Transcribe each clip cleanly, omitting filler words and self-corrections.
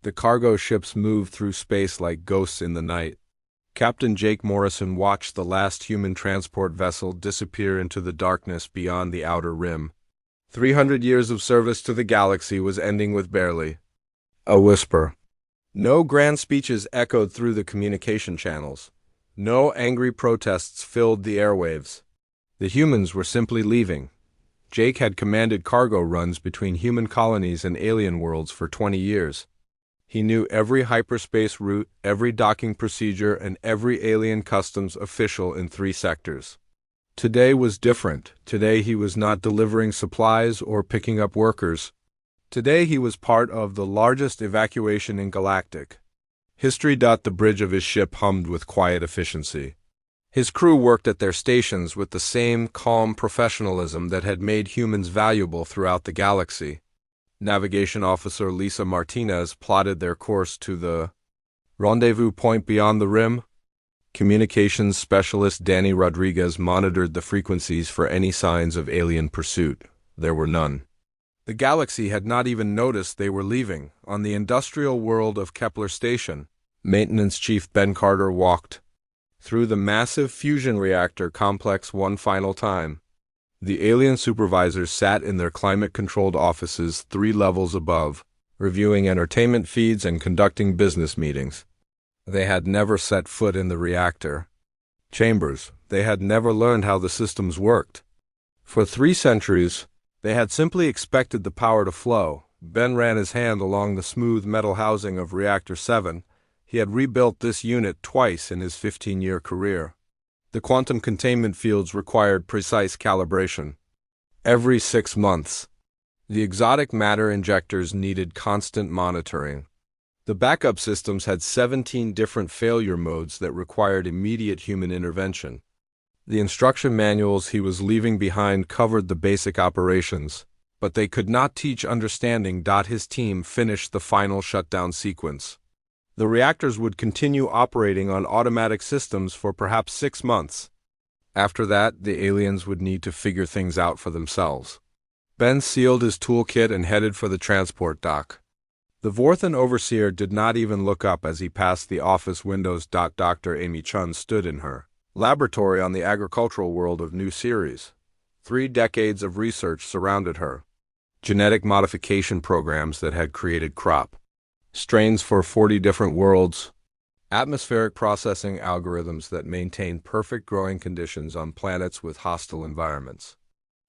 The cargo ships moved through space like ghosts in the night. Captain Jake Morrison watched the last human transport vessel disappear into the darkness beyond the outer rim. 300 years of service to the galaxy was ending with barely a whisper. No grand speeches echoed through the communication channels. No angry protests filled the airwaves. The humans were simply leaving. Jake had commanded cargo runs between human colonies and alien worlds for 20 years. He knew every hyperspace route, every docking procedure, and every alien customs official in 3 sectors. Today was different. Today he was not delivering supplies or picking up workers. Today he was part of the largest evacuation in Galactic history. The bridge of his ship hummed with quiet efficiency. His crew worked at their stations with the same calm professionalism that had made humans valuable throughout the galaxy. Navigation Officer Lisa Martinez plotted their course to the rendezvous point beyond the rim. Communications Specialist Danny Rodriguez monitored the frequencies for any signs of alien pursuit. There were none. The galaxy had not even noticed they were leaving. On the industrial world of Kepler Station, Maintenance Chief Ben Carter walked through the massive fusion reactor complex one final time. The alien supervisors sat in their climate-controlled offices 3 levels above, reviewing entertainment feeds and conducting business meetings. They had never set foot in the reactor chambers. They had never learned how the systems worked. For 3 centuries, they had simply expected the power to flow. Ben ran his hand along the smooth metal housing of Reactor 7. He had rebuilt this unit twice in his 15-year career. The quantum containment fields required precise calibration. Every 6 months, the exotic matter injectors needed constant monitoring. The backup systems had 17 different failure modes that required immediate human intervention. The instruction manuals he was leaving behind covered the basic operations, but they could not teach understanding. His team finished the final shutdown sequence. The reactors would continue operating on automatic systems for perhaps 6 months. After that, the aliens would need to figure things out for themselves. Ben sealed his toolkit and headed for the transport dock. The Vorthan overseer did not even look up as he passed the office windows. Dr. Amy Chun stood in her laboratory on the agricultural world of New Ceres. 3 decades of research surrounded her. Genetic modification programs that had created crop strains for 40 different worlds. Atmospheric processing algorithms that maintained perfect growing conditions on planets with hostile environments.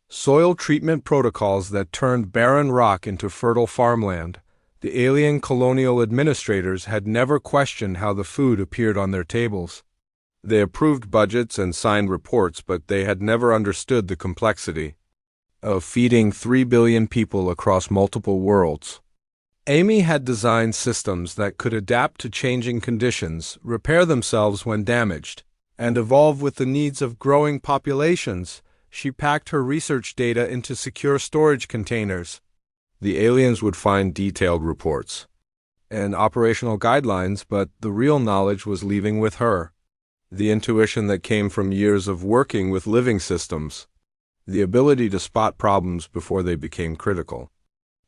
Soil treatment protocols that turned barren rock into fertile farmland. The alien colonial administrators had never questioned how the food appeared on their tables. They approved budgets and signed reports, but they had never understood the complexity of feeding 3 billion people across multiple worlds. Amy had designed systems that could adapt to changing conditions, repair themselves when damaged, and evolve with the needs of growing populations. She packed her research data into secure storage containers. The aliens would find detailed reports and operational guidelines, but the real knowledge was leaving with her. The intuition that came from years of working with living systems. The ability to spot problems before they became critical.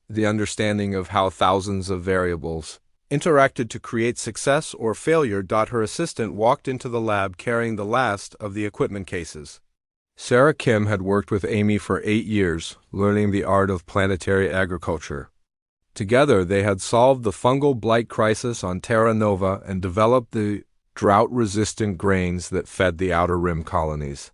The understanding of how thousands of variables interacted to create success or failure. Her assistant walked into the lab carrying the last of the equipment cases. Sarah Kim had worked with Amy for 8 years, learning the art of planetary agriculture. Together, they had solved the fungal blight crisis on Terra Nova and developed the drought-resistant grains that fed the Outer Rim colonies.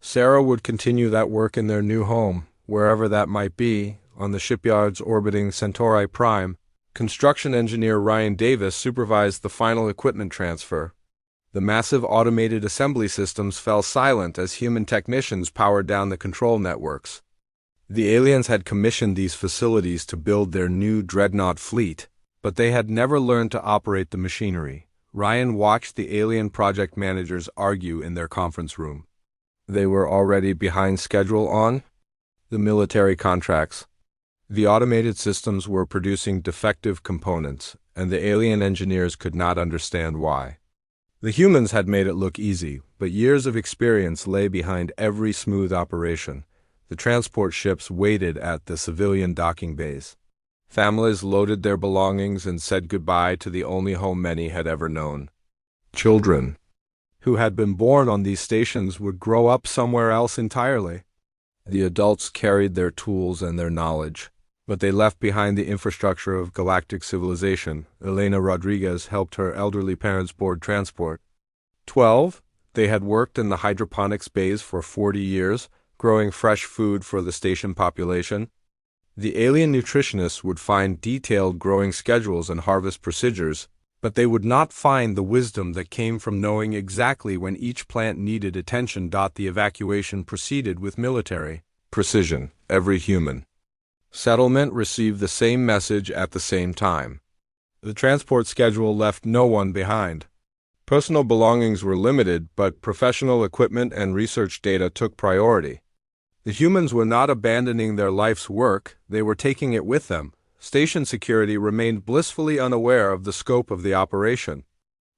Sarah would continue that work in their new home, wherever that might be, on the shipyards orbiting Centauri Prime. Construction engineer Ryan Davis supervised the final equipment transfer. The massive automated assembly systems fell silent as human technicians powered down the control networks. The aliens had commissioned these facilities to build their new dreadnought fleet, but they had never learned to operate the machinery. Ryan watched the alien project managers argue in their conference room. They were already behind schedule on the military contracts. The automated systems were producing defective components, and the alien engineers could not understand why. The humans had made it look easy, but years of experience lay behind every smooth operation. The transport ships waited at the civilian docking bays. Families loaded their belongings and said goodbye to the only home many had ever known. Children who had been born on these stations would grow up somewhere else entirely. The adults carried their tools and their knowledge, but they left behind the infrastructure of galactic civilization. Elena Rodriguez helped her elderly parents board transport. 12. They had worked in the hydroponics bays for 40 years, growing fresh food for the station population. The alien nutritionists would find detailed growing schedules and harvest procedures, but they would not find the wisdom that came from knowing exactly when each plant needed attention. The evacuation proceeded with military precision. Every human settlement received the same message at the same time. The transport schedule left no one behind. Personal belongings were limited, but professional equipment and research data took priority. The humans were not abandoning their life's work, they were taking it with them. Station security remained blissfully unaware of the scope of the operation.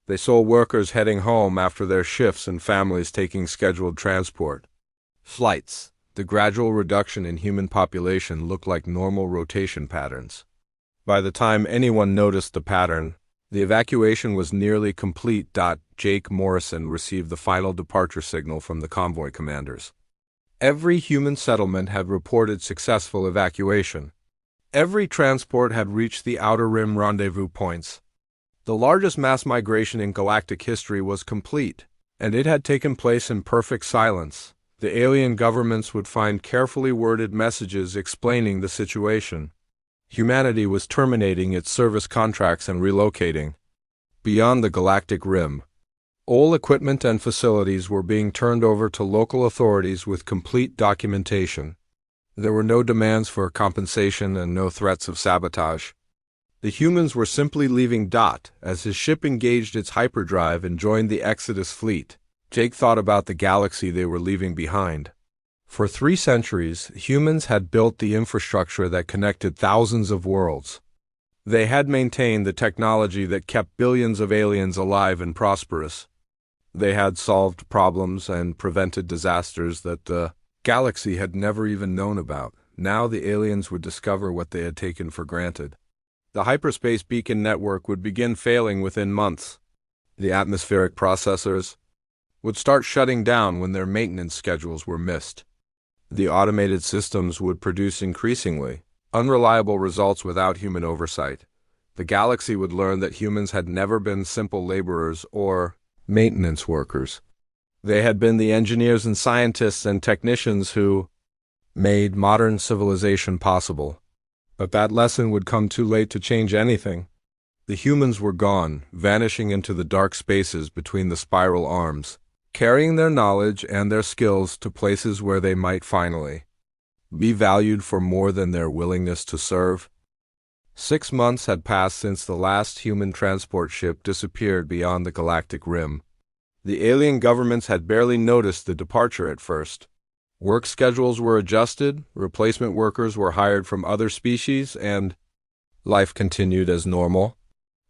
They saw workers heading home after their shifts and families taking scheduled transport. Flights. The gradual reduction in human population looked like normal rotation patterns. By the time anyone noticed the pattern, the evacuation was nearly complete. Jake Morrison received the final departure signal from the convoy commanders. Every human settlement had reported successful evacuation. Every transport had reached the outer rim rendezvous points. The largest mass migration in galactic history was complete, and it had taken place in perfect silence. The alien governments would find carefully worded messages explaining the situation. Humanity was terminating its service contracts and relocating. Beyond the galactic rim, all equipment and facilities were being turned over to local authorities with complete documentation. There were no demands for compensation and no threats of sabotage. The humans were simply leaving. As his ship engaged its hyperdrive and joined the Exodus fleet, Jake thought about the galaxy they were leaving behind. For 3 centuries, humans had built the infrastructure that connected thousands of worlds. They had maintained the technology that kept billions of aliens alive and prosperous. They had solved problems and prevented disasters that the galaxy had never even known about. Now the aliens would discover what they had taken for granted. The hyperspace beacon network would begin failing within months. The atmospheric processors would start shutting down when their maintenance schedules were missed. The automated systems would produce increasingly unreliable results without human oversight. The galaxy would learn that humans had never been simple laborers or maintenance workers. They had been the engineers and scientists and technicians who made modern civilization possible. But that lesson would come too late to change anything. The humans were gone, vanishing into the dark spaces between the spiral arms, carrying their knowledge and their skills to places where they might finally be valued for more than their willingness to serve. 6 months had passed since the last human transport ship disappeared beyond the galactic rim. The alien governments had barely noticed the departure at first. Work schedules were adjusted, replacement workers were hired from other species, and life continued as normal.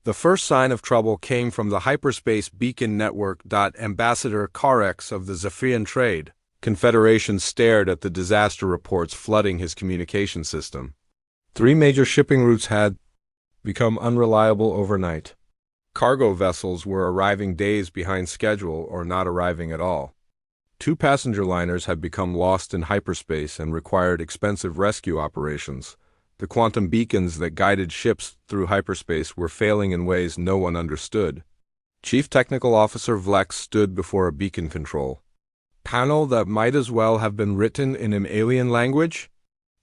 The first sign of trouble came from the hyperspace beacon network. Ambassador Karex of the Zephyrian Trade Confederation stared at the disaster reports flooding his communication system. 3 major shipping routes had become unreliable overnight. Cargo vessels were arriving days behind schedule or not arriving at all. 2 passenger liners had become lost in hyperspace and required expensive rescue operations. The quantum beacons that guided ships through hyperspace were failing in ways no one understood. Chief Technical Officer Vlex stood before a beacon control panel that might as well have been written in an alien language.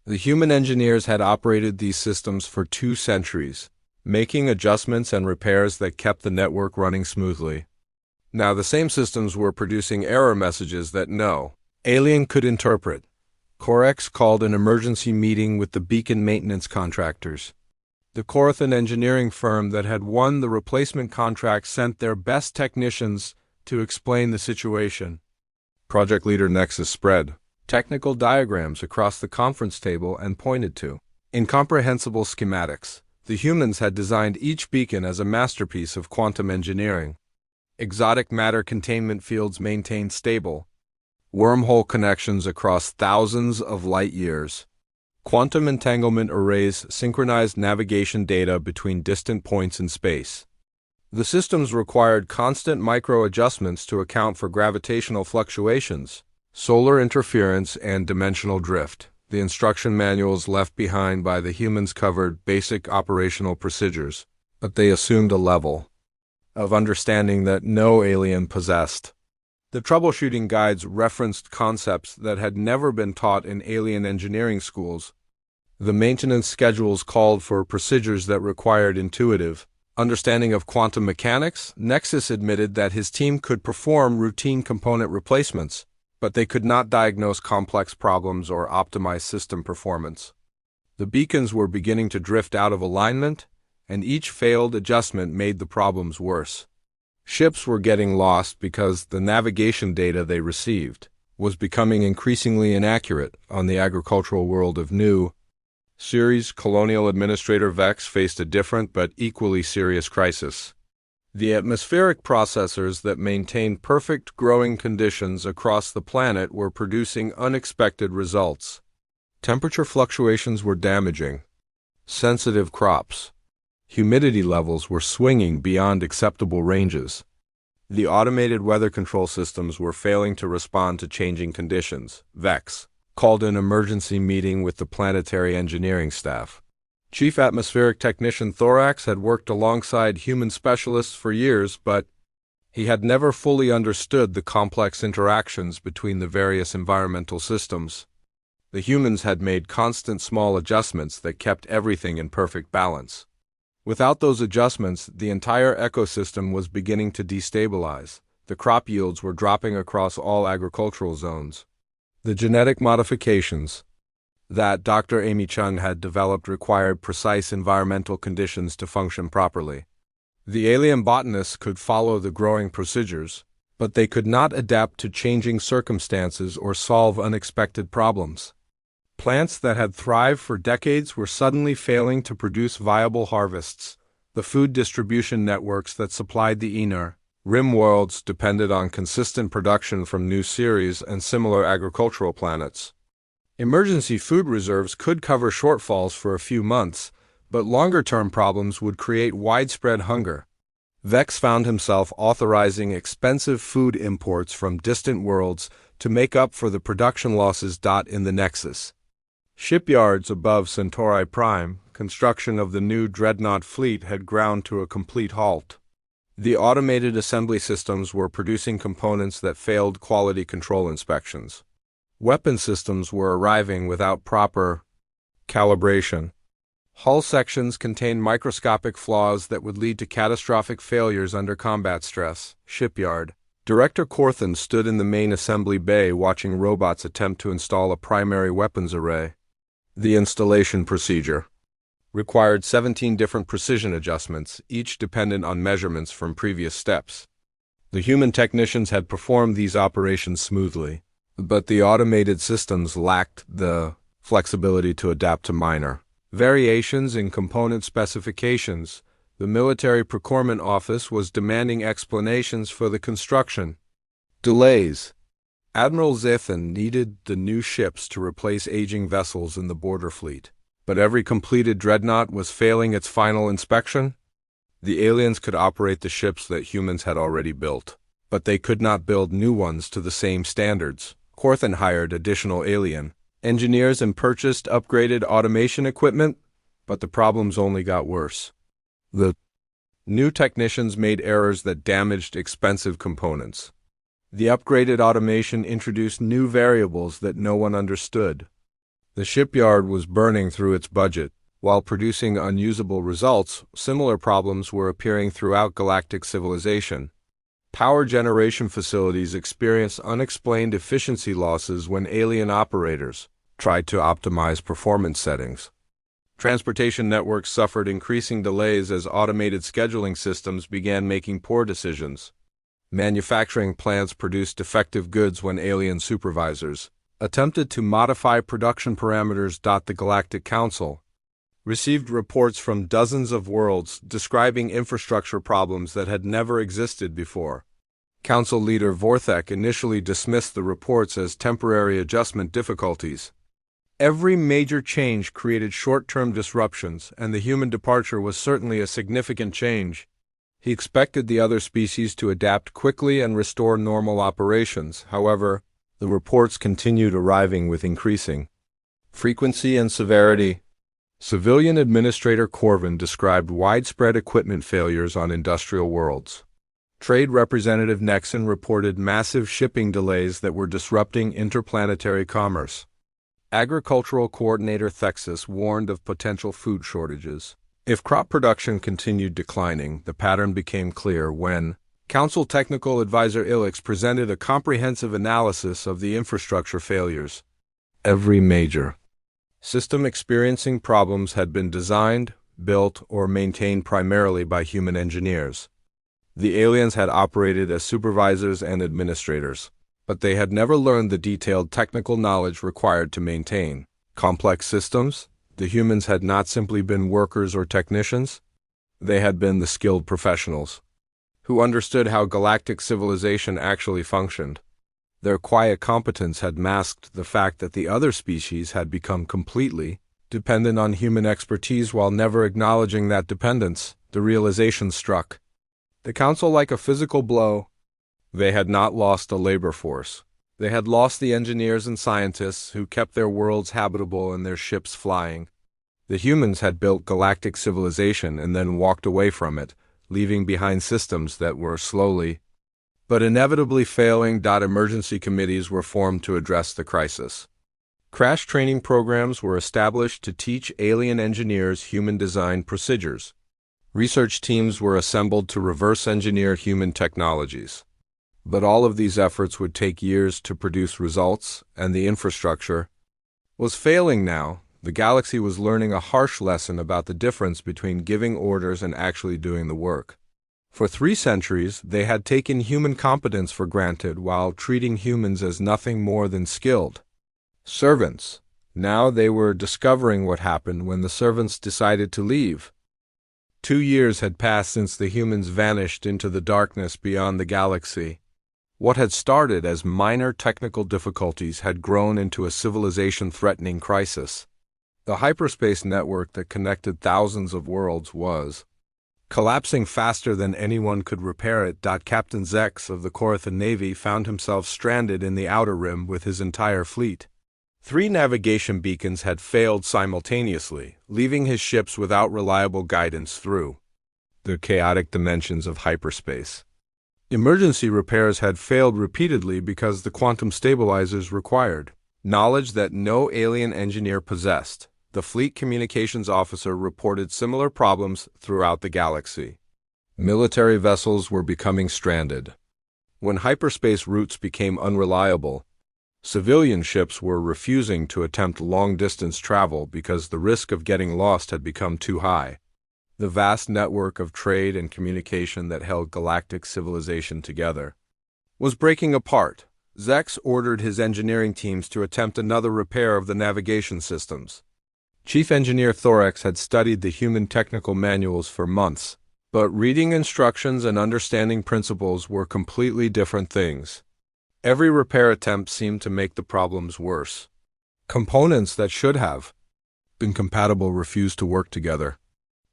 The human engineers had operated these systems for 2 centuries, making adjustments and repairs that kept the network running smoothly. Now the same systems were producing error messages that no alien could interpret. Corex called an emergency meeting with the beacon maintenance contractors. The Corothan engineering firm that had won the replacement contract sent their best technicians to explain the situation. Project leader Nexus spread technical diagrams across the conference table and pointed to incomprehensible schematics. The humans had designed each beacon as a masterpiece of quantum engineering. Exotic matter containment fields maintained stable wormhole connections across thousands of light years. Quantum entanglement arrays synchronized navigation data between distant points in space. The systems required constant micro-adjustments to account for gravitational fluctuations, solar interference, and dimensional drift. The instruction manuals left behind by the humans covered basic operational procedures, but they assumed a level of understanding that no alien possessed. The troubleshooting guides referenced concepts that had never been taught in alien engineering schools. The maintenance schedules called for procedures that required intuitive understanding of quantum mechanics. Nexus admitted that his team could perform routine component replacements, but they could not diagnose complex problems or optimize system performance. The beacons were beginning to drift out of alignment, and each failed adjustment made the problems worse. Ships were getting lost because the navigation data they received was becoming increasingly inaccurate. On the agricultural world of New Series, Colonial Administrator Vex faced a different but equally serious crisis. The atmospheric processors that maintained perfect growing conditions across the planet were producing unexpected results. Temperature fluctuations were damaging sensitive crops. Humidity levels were swinging beyond acceptable ranges. The automated weather control systems were failing to respond to changing conditions. Vex called an emergency meeting with the planetary engineering staff. Chief Atmospheric Technician Thorax had worked alongside human specialists for years, but he had never fully understood the complex interactions between the various environmental systems. The humans had made constant small adjustments that kept everything in perfect balance. Without those adjustments, the entire ecosystem was beginning to destabilize. The crop yields were dropping across all agricultural zones. The genetic modifications that Dr. Amy Chung had developed required precise environmental conditions to function properly. The alien botanists could follow the growing procedures, but they could not adapt to changing circumstances or solve unexpected problems. Plants that had thrived for decades were suddenly failing to produce viable harvests. The food distribution networks that supplied the inner rim worlds depended on consistent production from New Series and similar agricultural planets. Emergency food reserves could cover shortfalls for a few months, but longer-term problems would create widespread hunger. Vex found himself authorizing expensive food imports from distant worlds to make up for the production losses. In the Nexus shipyards above Centauri Prime, construction of the new dreadnought fleet had ground to a complete halt. The automated assembly systems were producing components that failed quality control inspections. Weapon systems were arriving without proper calibration. Hull sections contained microscopic flaws that would lead to catastrophic failures under combat stress. Shipyard. Director Corthan stood in the main assembly bay watching robots attempt to install a primary weapons array. The installation procedure required 17 different precision adjustments, each dependent on measurements from previous steps. The human technicians had performed these operations smoothly, but the automated systems lacked the flexibility to adapt to minor variations in component specifications. The military procurement office was demanding explanations for the construction delays. Admiral Zathan needed the new ships to replace aging vessels in the border fleet, but every completed dreadnought was failing its final inspection. The aliens could operate the ships that humans had already built, but they could not build new ones to the same standards. Corthan hired additional alien engineers and purchased upgraded automation equipment, but the problems only got worse. The new technicians made errors that damaged expensive components. The upgraded automation introduced new variables that no one understood. The shipyard was burning through its budget. While producing unusable results, similar problems were appearing throughout galactic civilization. Power generation facilities experienced unexplained efficiency losses when alien operators tried to optimize performance settings. Transportation networks suffered increasing delays as automated scheduling systems began making poor decisions. Manufacturing plants produced defective goods when alien supervisors attempted to modify production parameters. The Galactic Council received reports from dozens of worlds describing infrastructure problems that had never existed before. Council leader Vorthek initially dismissed the reports as temporary adjustment difficulties. Every major change created short-term disruptions, and the human departure was certainly a significant change. He expected the other species to adapt quickly and restore normal operations. However, the reports continued arriving with increasing frequency and severity. Civilian Administrator Corvin described widespread equipment failures on industrial worlds. Trade Representative Nexon reported massive shipping delays that were disrupting interplanetary commerce. Agricultural Coordinator Thexus warned of potential food shortages. If crop production continued declining, the pattern became clear when Council Technical Advisor Ilix presented a comprehensive analysis of the infrastructure failures. Every major system experiencing problems had been designed, built, or maintained primarily by human engineers. The aliens had operated as supervisors and administrators, but they had never learned the detailed technical knowledge required to maintain complex systems. The humans had not simply been workers or technicians. They had been the skilled professionals who understood how galactic civilization actually functioned. Their quiet competence had masked the fact that the other species had become completely dependent on human expertise while never acknowledging that dependence. The realization struck the Council like a physical blow. They had not lost a labor force. They had lost the engineers and scientists who kept their worlds habitable and their ships flying. The humans had built galactic civilization and then walked away from it, leaving behind systems that were slowly but inevitably failing. Emergency committees were formed to address the crisis. Crash training programs were established to teach alien engineers human-designed procedures. Research teams were assembled to reverse engineer human technologies. But all of these efforts would take years to produce results, and the infrastructure was failing now. The galaxy was learning a harsh lesson about the difference between giving orders and actually doing the work. For 3 centuries, they had taken human competence for granted while treating humans as nothing more than skilled servants. Now they were discovering what happened when the servants decided to leave. 2 years had passed since the humans vanished into the darkness beyond the galaxy. What had started as minor technical difficulties had grown into a civilization-threatening crisis. The hyperspace network that connected thousands of worlds was collapsing faster than anyone could repair it. Captain Zex of the Corathan Navy found himself stranded in the Outer Rim with his entire fleet. 3 navigation beacons had failed simultaneously, leaving his ships without reliable guidance through the chaotic dimensions of hyperspace. Emergency repairs had failed repeatedly because the quantum stabilizers required knowledge that no alien engineer possessed. The fleet communications officer reported similar problems throughout the galaxy. Military vessels were becoming stranded. When hyperspace routes became unreliable, civilian ships were refusing to attempt long-distance travel because the risk of getting lost had become too high. The vast network of trade and communication that held galactic civilization together was breaking apart. Zex ordered his engineering teams to attempt another repair of the navigation systems. Chief Engineer Thorax had studied the human technical manuals for months, but reading instructions and understanding principles were completely different things. Every repair attempt seemed to make the problems worse. Components that should have been compatible refused to work together.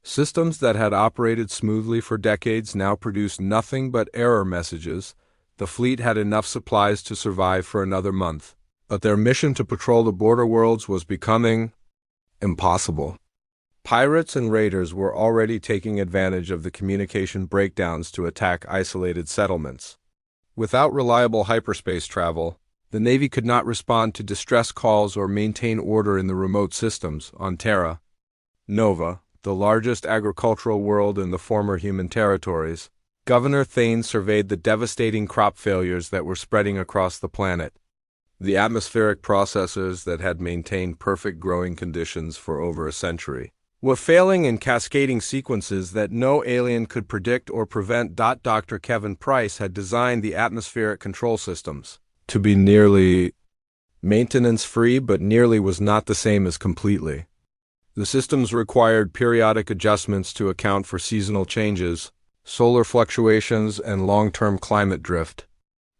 Systems that had operated smoothly for decades now produced nothing but error messages. The fleet had enough supplies to survive for another month, but their mission to patrol the border worlds was becoming impossible. Pirates and raiders were already taking advantage of the communication breakdowns to attack isolated settlements. Without reliable hyperspace travel, the Navy could not respond to distress calls or maintain order in the remote systems. On Terra Nova, the largest agricultural world in the former human territories, Governor Thane surveyed the devastating crop failures that were spreading across the planet. The atmospheric processes that had maintained perfect growing conditions for over a century were failing in cascading sequences that no alien could predict or prevent. Dr. Kevin Price had designed the atmospheric control systems to be nearly maintenance-free, but nearly was not the same as completely. The systems required periodic adjustments to account for seasonal changes, solar fluctuations, and long-term climate drift.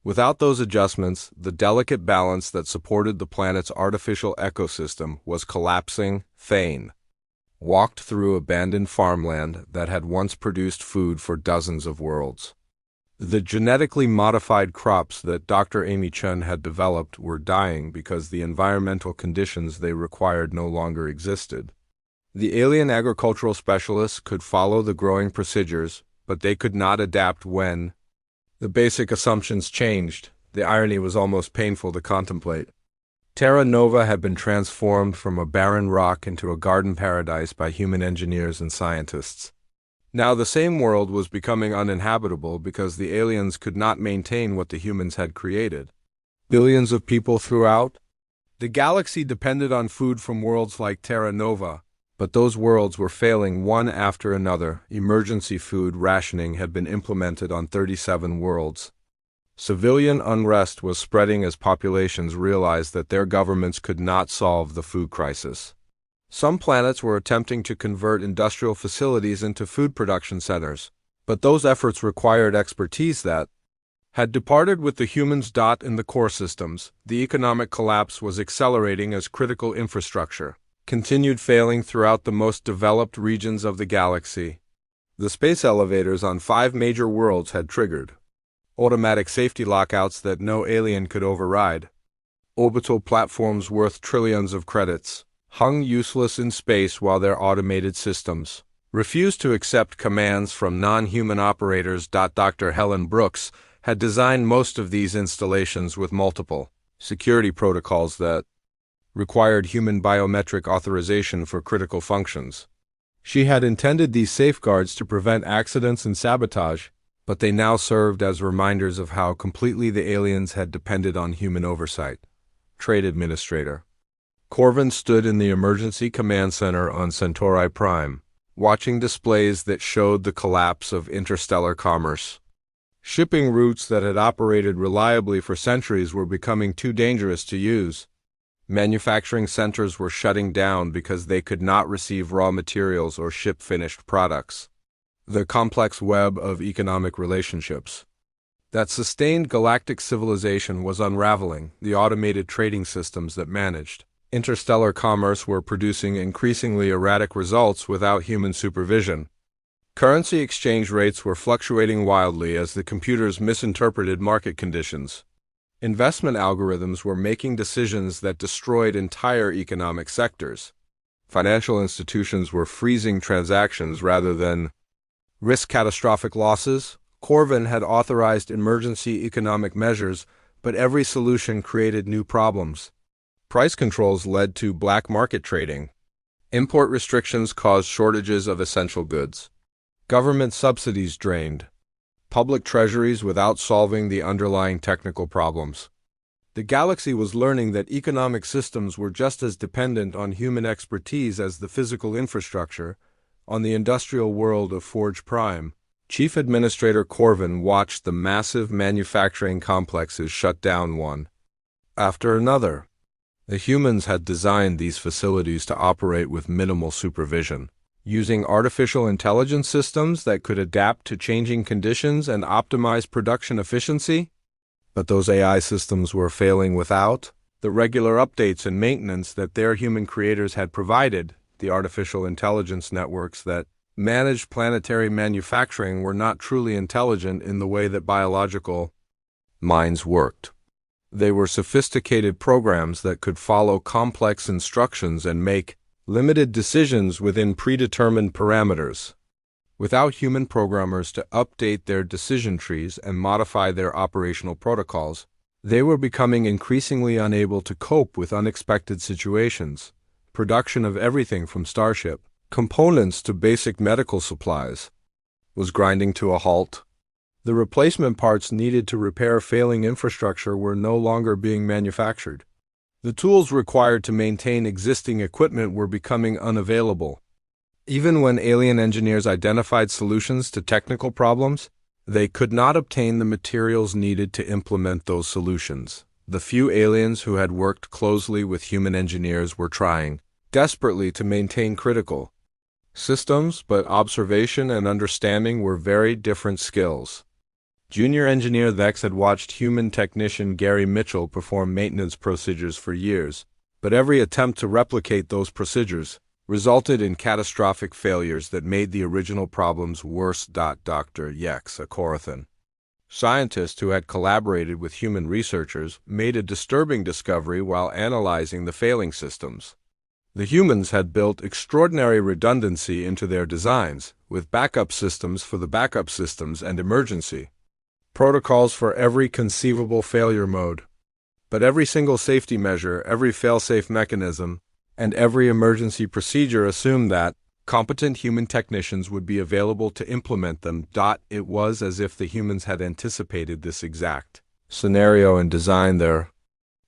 Without those adjustments, the delicate balance that supported the planet's artificial ecosystem was collapsing. Thane walked through abandoned farmland that had once produced food for dozens of worlds. The genetically modified crops that Dr. Amy Chun had developed were dying because the environmental conditions they required no longer existed. The alien agricultural specialists could follow the growing procedures, but they could not adapt when the basic assumptions changed. The irony was almost painful to contemplate. Terra Nova had been transformed from a barren rock into a garden paradise by human engineers and scientists. Now the same world was becoming uninhabitable because the aliens could not maintain what the humans had created. Billions of people throughout the galaxy depended on food from worlds like Terra Nova, but those worlds were failing one after another. Emergency food rationing had been implemented on 37 worlds. Civilian unrest was spreading as populations realized that their governments could not solve the food crisis. Some planets were attempting to convert industrial facilities into food production centers, but those efforts required expertise that had departed with the humans. In the core systems, the economic collapse was accelerating as critical infrastructure continued failing throughout the most developed regions of the galaxy. The space elevators on 5 major worlds had triggered automatic safety lockouts that no alien could override. Orbital platforms worth trillions of credits hung useless in space while their automated systems refused to accept commands from non-human operators. Dr. Helen Brooks had designed most of these installations with multiple security protocols that required human biometric authorization for critical functions. She had intended these safeguards to prevent accidents and sabotage, but they now served as reminders of how completely the aliens had depended on human oversight. Trade Administrator Corvin stood in the Emergency Command Center on Centauri Prime, watching displays that showed the collapse of interstellar commerce. Shipping routes that had operated reliably for centuries were becoming too dangerous to use. Manufacturing centers were shutting down because they could not receive raw materials or ship finished products. The complex web of economic relationships that sustained galactic civilization was unraveling. The automated trading systems that managed interstellar commerce were producing increasingly erratic results without human supervision. Currency exchange rates were fluctuating wildly as the computers misinterpreted market conditions. Investment algorithms were making decisions that destroyed entire economic sectors. Financial institutions were freezing transactions rather than risk catastrophic losses. Corvin had authorized emergency economic measures, but every solution created new problems. Price controls led to black market trading. Import restrictions caused shortages of essential goods. Government subsidies drained public treasuries without solving the underlying technical problems. The galaxy was learning that economic systems were just as dependent on human expertise as the physical infrastructure. On the industrial world of Forge Prime, Chief Administrator Corvin watched the massive manufacturing complexes shut down one after another. The humans had designed these facilities to operate with minimal supervision, using artificial intelligence systems that could adapt to changing conditions and optimize production efficiency. But those AI systems were failing without the regular updates and maintenance that their human creators had provided. The artificial intelligence networks that managed planetary manufacturing were not truly intelligent in the way that biological minds worked. They were sophisticated programs that could follow complex instructions and make limited decisions within predetermined parameters. Without human programmers to update their decision trees and modify their operational protocols, they were becoming increasingly unable to cope with unexpected situations. Production of everything from starship components to basic medical supplies was grinding to a halt. The replacement parts needed to repair failing infrastructure were no longer being manufactured. The tools required to maintain existing equipment were becoming unavailable. Even when alien engineers identified solutions to technical problems, they could not obtain the materials needed to implement those solutions. The few aliens who had worked closely with human engineers were trying desperately to maintain critical systems, but observation and understanding were very different skills. Junior engineer Vex had watched human technician Gary Mitchell perform maintenance procedures for years, but every attempt to replicate those procedures resulted in catastrophic failures that made the original problems worse. Dr. Yex, a Corathan scientist who had collaborated with human researchers, made a disturbing discovery while analyzing the failing systems. The humans had built extraordinary redundancy into their designs, with backup systems for the backup systems and emergency protocols for every conceivable failure mode. But every single safety measure, every fail-safe mechanism, and every emergency procedure assumed that competent human technicians would be available to implement them. It was as if the humans had anticipated this exact scenario and designed their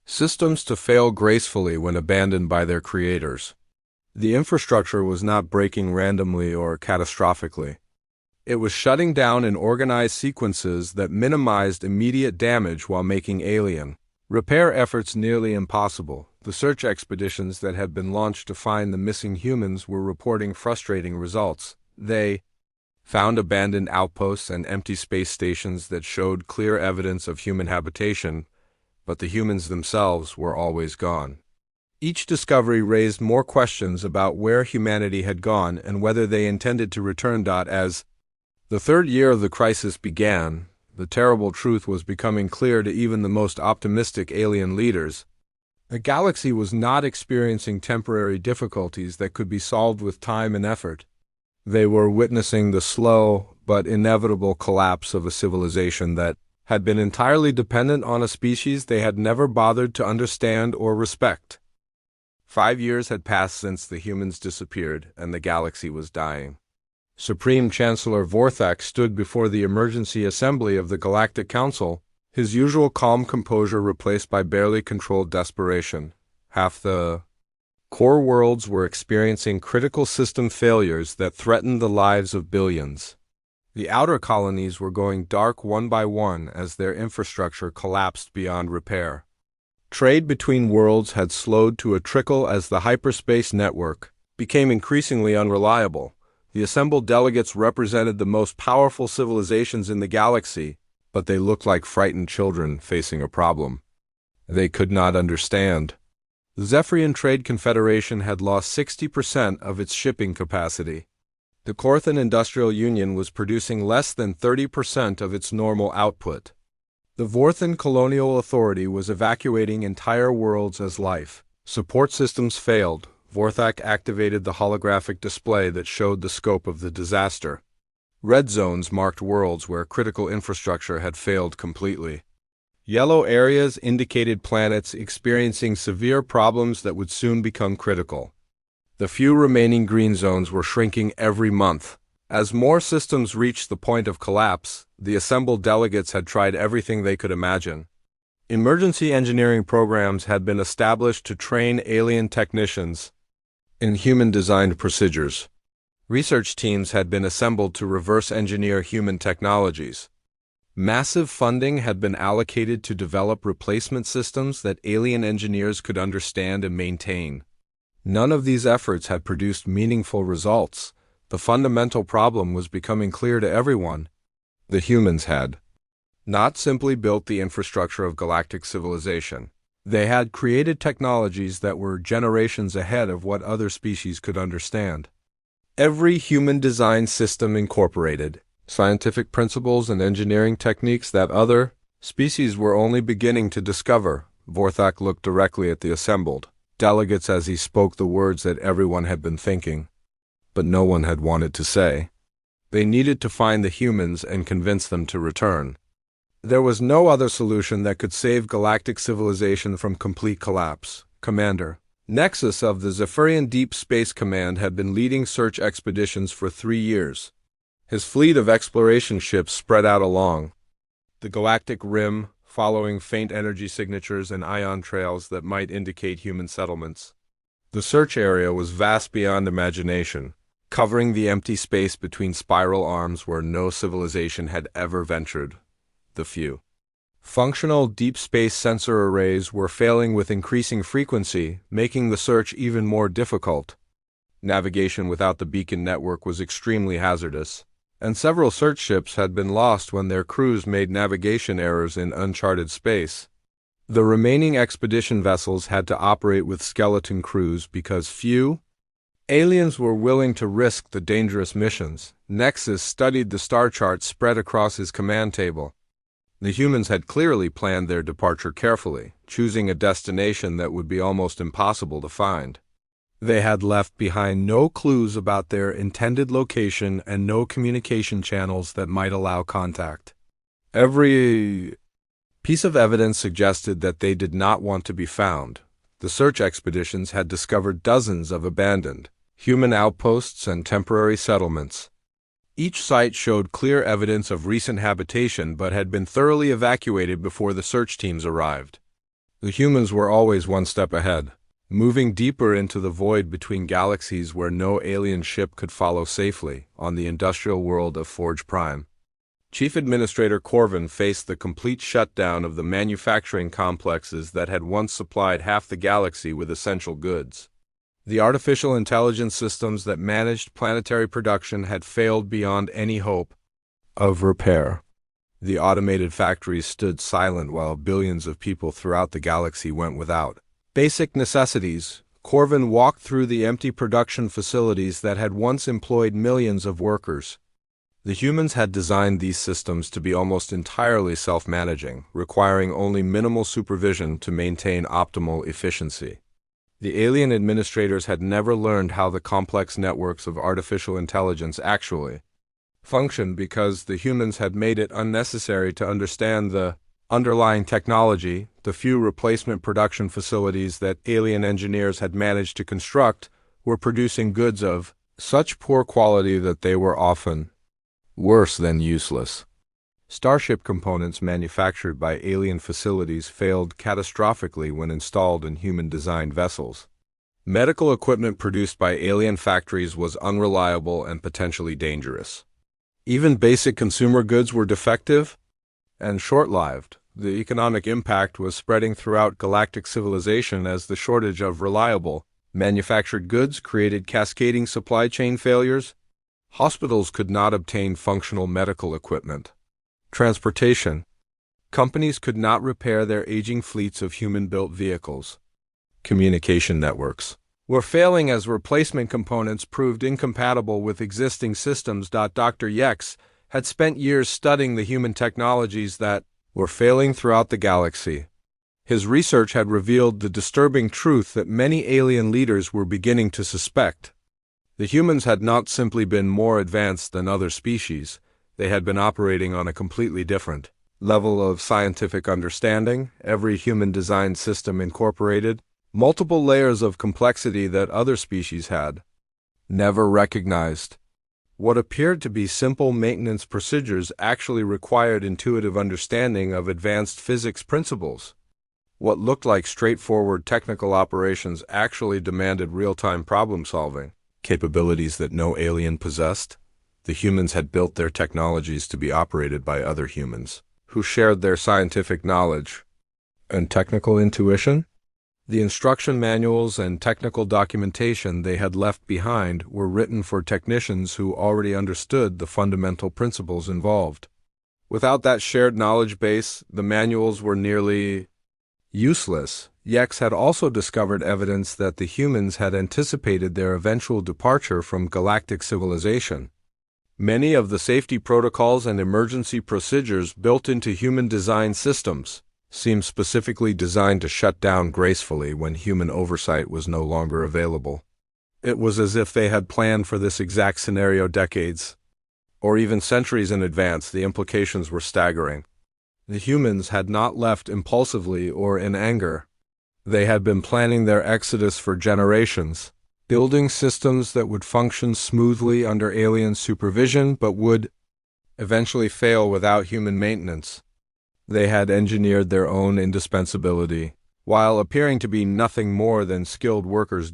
systems to fail gracefully when abandoned by their creators. The infrastructure was not breaking randomly or catastrophically. It was shutting down in organized sequences that minimized immediate damage while making alien repair efforts nearly impossible. The search expeditions that had been launched to find the missing humans were reporting frustrating results. They found abandoned outposts and empty space stations that showed clear evidence of human habitation, but the humans themselves were always gone. Each discovery raised more questions about where humanity had gone and whether they intended to return. As the third year of the crisis began, the terrible truth was becoming clear to even the most optimistic alien leaders. The galaxy was not experiencing temporary difficulties that could be solved with time and effort. They were witnessing the slow but inevitable collapse of a civilization that had been entirely dependent on a species they had never bothered to understand or respect. 5 years had passed since the humans disappeared, and the galaxy was dying. Supreme Chancellor Vorthak stood before the emergency assembly of the Galactic Council, his usual calm composure replaced by barely controlled desperation. Half the core worlds were experiencing critical system failures that threatened the lives of billions. The outer colonies were going dark one by one as their infrastructure collapsed beyond repair. Trade between worlds had slowed to a trickle as the hyperspace network became increasingly unreliable. The assembled delegates represented the most powerful civilizations in the galaxy, but they looked like frightened children facing a problem they could not understand. The Zephyrian Trade Confederation had lost 60% of its shipping capacity. The Corathan Industrial Union was producing less than 30% of its normal output. The Vorthan Colonial Authority was evacuating entire worlds as life support systems failed. Vorthak activated the holographic display that showed the scope of the disaster. Red zones marked worlds where critical infrastructure had failed completely. Yellow areas indicated planets experiencing severe problems that would soon become critical. The few remaining green zones were shrinking every month. As more systems reached the point of collapse, the assembled delegates had tried everything they could imagine. Emergency engineering programs had been established to train alien technicians in human-designed procedures. Research teams had been assembled to reverse engineer human technologies. Massive funding had been allocated to develop replacement systems that alien engineers could understand and maintain. None of these efforts had produced meaningful results. The fundamental problem was becoming clear to everyone. The humans had not simply built the infrastructure of galactic civilization. They had created technologies that were generations ahead of what other species could understand. Every human-designed system incorporated scientific principles and engineering techniques that other species were only beginning to discover. Vorthak looked directly at the assembled delegates as he spoke the words that everyone had been thinking, but no one had wanted to say. They needed to find the humans and convince them to return. There was no other solution that could save galactic civilization from complete collapse. Commander Nexus of the Zephyrian Deep Space Command had been leading search expeditions for 3 years. His fleet of exploration ships spread out along the galactic rim, following faint energy signatures and ion trails that might indicate human settlements. The search area was vast beyond imagination, covering the empty space between spiral arms where no civilization had ever ventured. The few functional deep space sensor arrays were failing with increasing frequency, making the search even more difficult. Navigation without the beacon network was extremely hazardous, and several search ships had been lost when their crews made navigation errors in uncharted space. The remaining expedition vessels had to operate with skeleton crews because few aliens were willing to risk the dangerous missions. Nexus studied the star charts spread across his command table. The humans had clearly planned their departure carefully, choosing a destination that would be almost impossible to find. They had left behind no clues about their intended location and no communication channels that might allow contact. Every piece of evidence suggested that they did not want to be found. The search expeditions had discovered dozens of abandoned human outposts and temporary settlements. Each site showed clear evidence of recent habitation but had been thoroughly evacuated before the search teams arrived. The humans were always one step ahead, moving deeper into the void between galaxies where no alien ship could follow safely, on the industrial world of Forge Prime. Chief Administrator Corvin faced the complete shutdown of the manufacturing complexes that had once supplied half the galaxy with essential goods. The artificial intelligence systems that managed planetary production had failed beyond any hope of repair. The automated factories stood silent while billions of people throughout the galaxy went without basic necessities. Corvin walked through the empty production facilities that had once employed millions of workers. The humans had designed these systems to be almost entirely self-managing, requiring only minimal supervision to maintain optimal efficiency. The alien administrators had never learned how the complex networks of artificial intelligence actually functioned because the humans had made it unnecessary to understand the underlying technology. The few replacement production facilities that alien engineers had managed to construct were producing goods of such poor quality that they were often worse than useless. Starship components manufactured by alien facilities failed catastrophically when installed in human-designed vessels. Medical equipment produced by alien factories was unreliable and potentially dangerous. Even basic consumer goods were defective and short-lived. The economic impact was spreading throughout galactic civilization as the shortage of reliable, manufactured goods created cascading supply chain failures. Hospitals could not obtain functional medical equipment. Transportation. Companies could not repair their aging fleets of human-built vehicles. Communication networks were failing as replacement components proved incompatible with existing systems. Dr. Yex had spent years studying the human technologies that were failing throughout the galaxy. His research had revealed the disturbing truth that many alien leaders were beginning to suspect. The humans had not simply been more advanced than other species. They had been operating on a completely different level of scientific understanding. Every human-designed system incorporated multiple layers of complexity that other species had never recognized. What appeared to be simple maintenance procedures actually required intuitive understanding of advanced physics principles. What looked like straightforward technical operations actually demanded real-time problem-solving capabilities that no alien possessed. The humans had built their technologies to be operated by other humans, who shared their scientific knowledge and technical intuition. The instruction manuals and technical documentation they had left behind were written for technicians who already understood the fundamental principles involved. Without that shared knowledge base, the manuals were nearly useless. Yex had also discovered evidence that the humans had anticipated their eventual departure from galactic civilization. Many of the safety protocols and emergency procedures built into human-designed systems seemed specifically designed to shut down gracefully when human oversight was no longer available. It was as if they had planned for this exact scenario decades, or even centuries in advance. The implications were staggering. The humans had not left impulsively or in anger. They had been planning their exodus for generations, building systems that would function smoothly under alien supervision but would eventually fail without human maintenance. They had engineered their own indispensability, while appearing to be nothing more than skilled workers.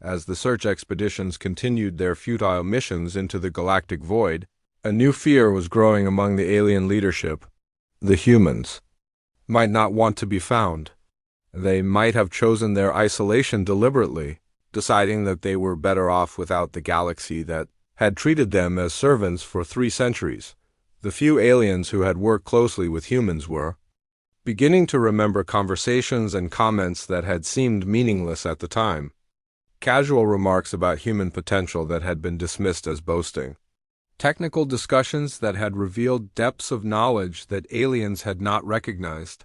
As the search expeditions continued their futile missions into the galactic void, a new fear was growing among the alien leadership. The humans might not want to be found. They might have chosen their isolation deliberately, deciding that they were better off without the galaxy that had treated them as servants for 3 centuries. The few aliens who had worked closely with humans were beginning to remember conversations and comments that had seemed meaningless at the time. Casual remarks about human potential that had been dismissed as boasting. Technical discussions that had revealed depths of knowledge that aliens had not recognized.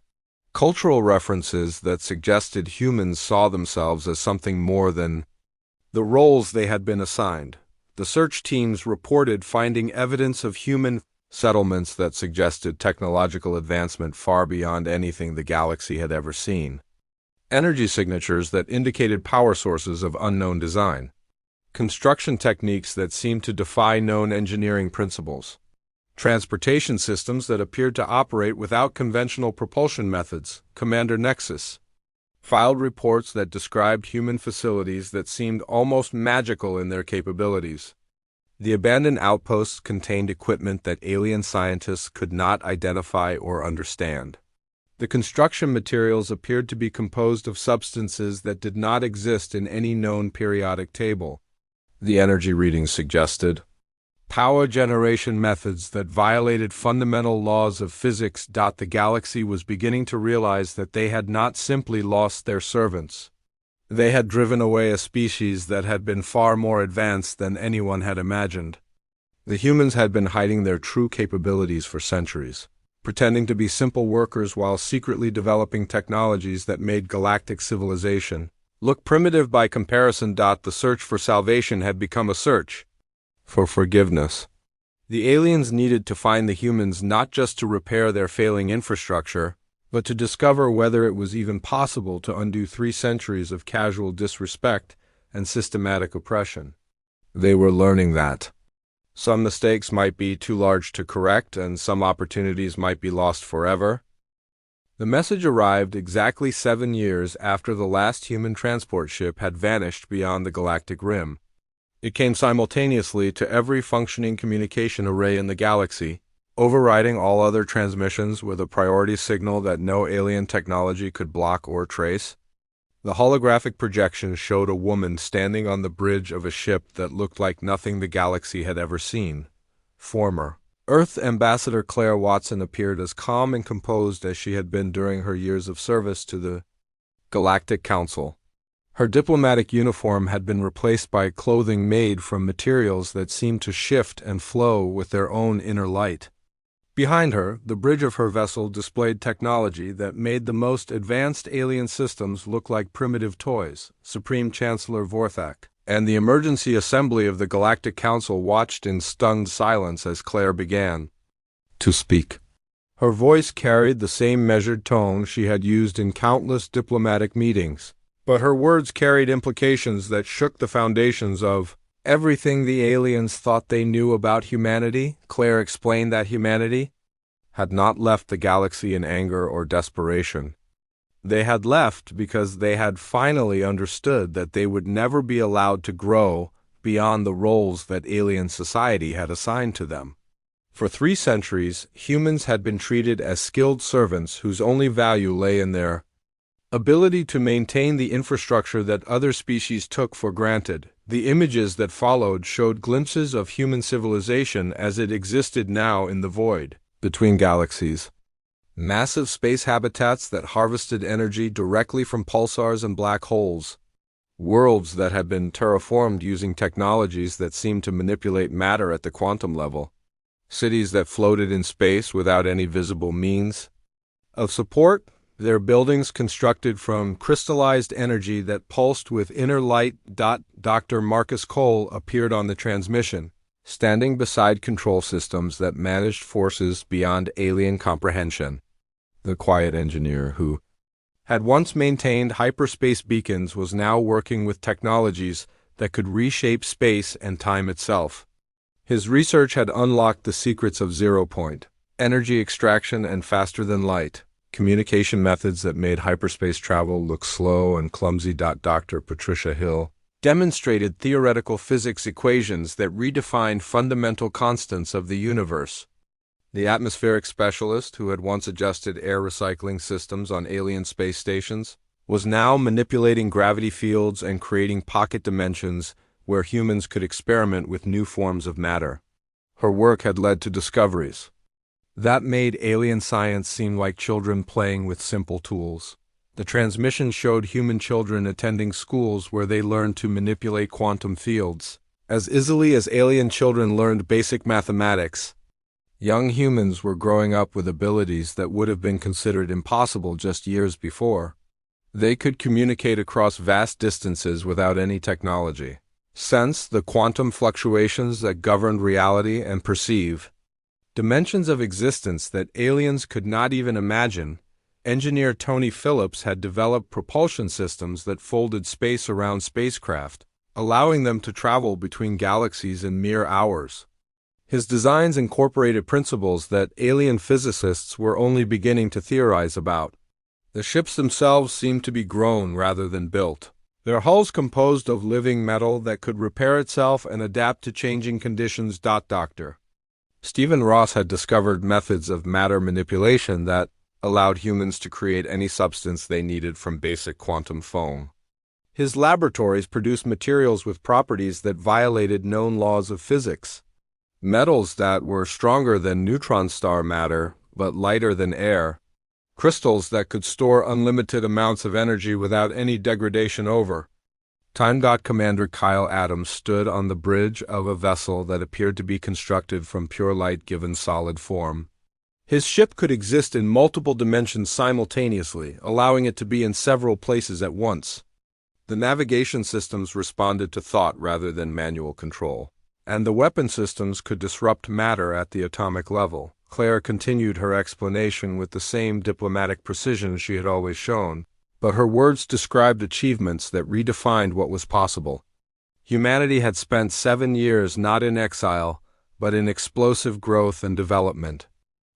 Cultural references that suggested humans saw themselves as something more than the roles they had been assigned. The search teams reported finding evidence of human settlements that suggested technological advancement far beyond anything the galaxy had ever seen. Energy signatures that indicated power sources of unknown design. Construction techniques that seemed to defy known engineering principles. Transportation systems that appeared to operate without conventional propulsion methods. Commander Nexus filed reports that described human facilities that seemed almost magical in their capabilities. The abandoned outposts contained equipment that alien scientists could not identify or understand. The construction materials appeared to be composed of substances that did not exist in any known periodic table. The energy readings suggested power generation methods that violated fundamental laws of physics. The galaxy was beginning to realize that they had not simply lost their servants. They had driven away a species that had been far more advanced than anyone had imagined. The humans had been hiding their true capabilities for centuries, pretending to be simple workers while secretly developing technologies that made galactic civilization look primitive by comparison. The search for salvation had become a search for forgiveness. The aliens needed to find the humans not just to repair their failing infrastructure, but to discover whether it was even possible to undo 3 centuries of casual disrespect and systematic oppression. They were learning that some mistakes might be too large to correct and some opportunities might be lost forever. The message arrived exactly 7 years after the last human transport ship had vanished beyond the galactic rim. It came simultaneously to every functioning communication array in the galaxy, overriding all other transmissions with a priority signal that no alien technology could block or trace. The holographic projection showed a woman standing on the bridge of a ship that looked like nothing the galaxy had ever seen. Former Earth Ambassador Claire Watson appeared as calm and composed as she had been during her years of service to the Galactic Council. Her diplomatic uniform had been replaced by clothing made from materials that seemed to shift and flow with their own inner light. Behind her, the bridge of her vessel displayed technology that made the most advanced alien systems look like primitive toys. Supreme Chancellor Vorthak and the emergency assembly of the Galactic Council watched in stunned silence as Claire began to speak. Her voice carried the same measured tone she had used in countless diplomatic meetings, but her words carried implications that shook the foundations of everything the aliens thought they knew about humanity. Claire explained that humanity had not left the galaxy in anger or desperation. They had left because they had finally understood that they would never be allowed to grow beyond the roles that alien society had assigned to them. For 3 centuries, humans had been treated as skilled servants whose only value lay in their ability to maintain the infrastructure that other species took for granted. The images that followed showed glimpses of human civilization as it existed now in the void between galaxies. Massive space habitats that harvested energy directly from pulsars and black holes. Worlds that had been terraformed using technologies that seemed to manipulate matter at the quantum level. Cities that floated in space without any visible means of support. Their buildings constructed from crystallized energy that pulsed with inner light. Dr. Marcus Cole appeared on the transmission, standing beside control systems that managed forces beyond alien comprehension. The quiet engineer who had once maintained hyperspace beacons was now working with technologies that could reshape space and time itself. His research had unlocked the secrets of zero-point energy extraction and faster-than-light communication methods that made hyperspace travel look slow and clumsy. Dr. Patricia Hill demonstrated theoretical physics equations that redefined fundamental constants of the universe. The atmospheric specialist, who had once adjusted air recycling systems on alien space stations, was now manipulating gravity fields and creating pocket dimensions where humans could experiment with new forms of matter. Her work had led to discoveries that made alien science seem like children playing with simple tools. The transmission showed human children attending schools where they learned to manipulate quantum fields as easily as alien children learned basic mathematics. Young humans were growing up with abilities that would have been considered impossible just years before. They could communicate across vast distances without any technology, sense the quantum fluctuations that governed reality, and perceive dimensions of existence that aliens could not even imagine. Engineer Tony Phillips had developed propulsion systems that folded space around spacecraft, allowing them to travel between galaxies in mere hours. His designs incorporated principles that alien physicists were only beginning to theorize about. The ships themselves seemed to be grown rather than built, their hulls composed of living metal that could repair itself and adapt to changing conditions. Dr. Stephen Ross had discovered methods of matter manipulation that allowed humans to create any substance they needed from basic quantum foam. His laboratories produced materials with properties that violated known laws of physics. Metals that were stronger than neutron star matter, but lighter than air. Crystals that could store unlimited amounts of energy without any degradation over time. Commander Kyle Adams stood on the bridge of a vessel that appeared to be constructed from pure light given solid form. His ship could exist in multiple dimensions simultaneously, allowing it to be in several places at once. The navigation systems responded to thought rather than manual control, and the weapon systems could disrupt matter at the atomic level. Claire continued her explanation with the same diplomatic precision she had always shown, but her words described achievements that redefined what was possible. Humanity had spent 7 years not in exile, but in explosive growth and development.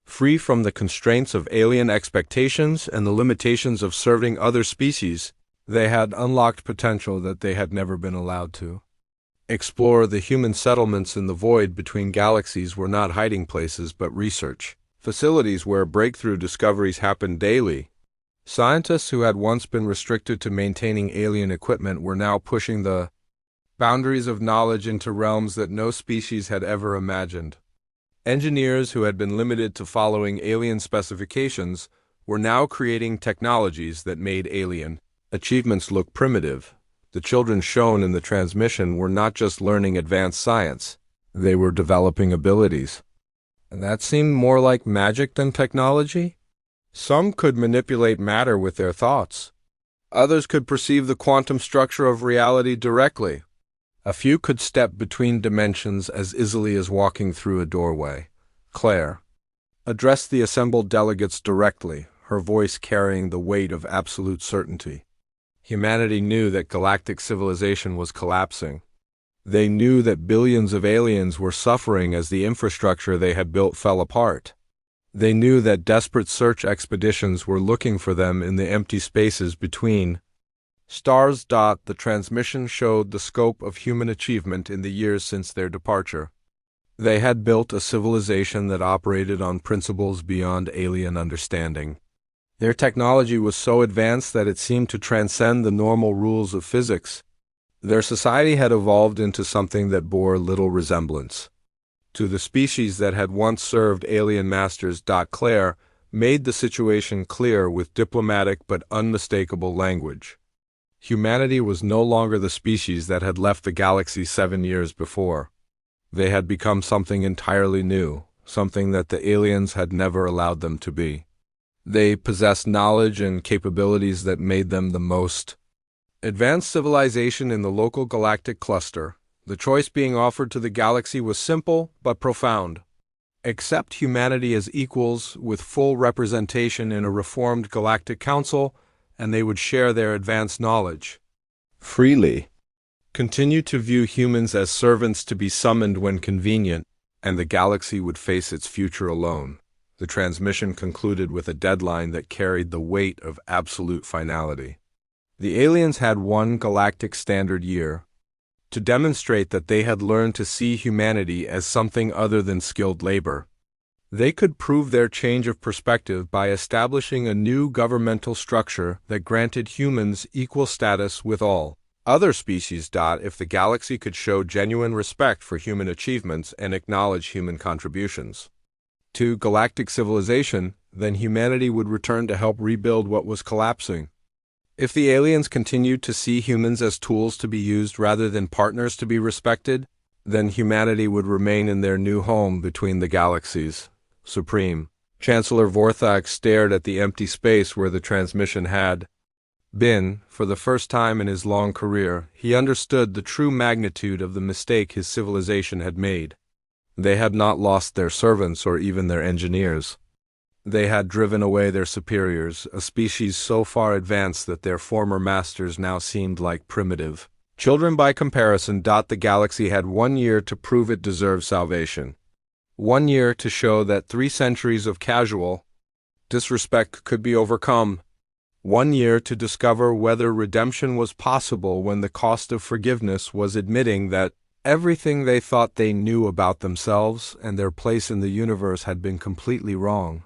Free from the constraints of alien expectations and the limitations of serving other species, they had unlocked potential that they had never been allowed to explore. The human settlements in the void between galaxies were not hiding places but research facilities where breakthrough discoveries happened daily. Scientists who had once been restricted to maintaining alien equipment were now pushing the boundaries of knowledge into realms that no species had ever imagined. Engineers who had been limited to following alien specifications were now creating technologies that made alien achievements look primitive. The children shown in the transmission were not just learning advanced science, they were developing abilities. And that seemed more like magic than technology. Some could manipulate matter with their thoughts. Others could perceive the quantum structure of reality directly. A few could step between dimensions as easily as walking through a doorway. Claire addressed the assembled delegates directly, her voice carrying the weight of absolute certainty. Humanity knew that galactic civilization was collapsing. They knew that billions of aliens were suffering as the infrastructure they had built fell apart. They knew that desperate search expeditions were looking for them in the empty spaces between stars. The transmission showed the scope of human achievement in the years since their departure. They had built a civilization that operated on principles beyond alien understanding. Their technology was so advanced that it seemed to transcend the normal rules of physics. Their society had evolved into something that bore little resemblance to the species that had once served alien masters. Claire made the situation clear with diplomatic but unmistakable language. Humanity was no longer the species that had left the galaxy 7 years before. They had become something entirely new, something that the aliens had never allowed them to be. They possessed knowledge and capabilities that made them the most advanced civilization in the local galactic cluster. The choice being offered to the galaxy was simple but profound. Accept humanity as equals with full representation in a reformed galactic council, and they would share their advanced knowledge freely. Continue to view humans as servants to be summoned when convenient, and the galaxy would face its future alone. The transmission concluded with a deadline that carried the weight of absolute finality. The aliens had 1 galactic standard year to demonstrate that they had learned to see humanity as something other than skilled labor. They could prove their change of perspective by establishing a new governmental structure that granted humans equal status with all Other species. If the galaxy could show genuine respect for human achievements and acknowledge human contributions to galactic civilization, then humanity would return to help rebuild what was collapsing. If the aliens continued to see humans as tools to be used rather than partners to be respected, then humanity would remain in their new home between the galaxies. Supreme. Chancellor Vorthak stared at the empty space where the transmission had been. For the first time in his long career, he understood the true magnitude of the mistake his civilization had made. They had not lost their servants or even their engineers. They had driven away their superiors, a species so far advanced that their former masters now seemed like primitive children by comparison. The galaxy had 1 year to prove it deserved salvation. 1 year to show that 3 centuries of casual disrespect could be overcome. 1 year to discover whether redemption was possible when the cost of forgiveness was admitting that everything they thought they knew about themselves and their place in the universe had been completely wrong.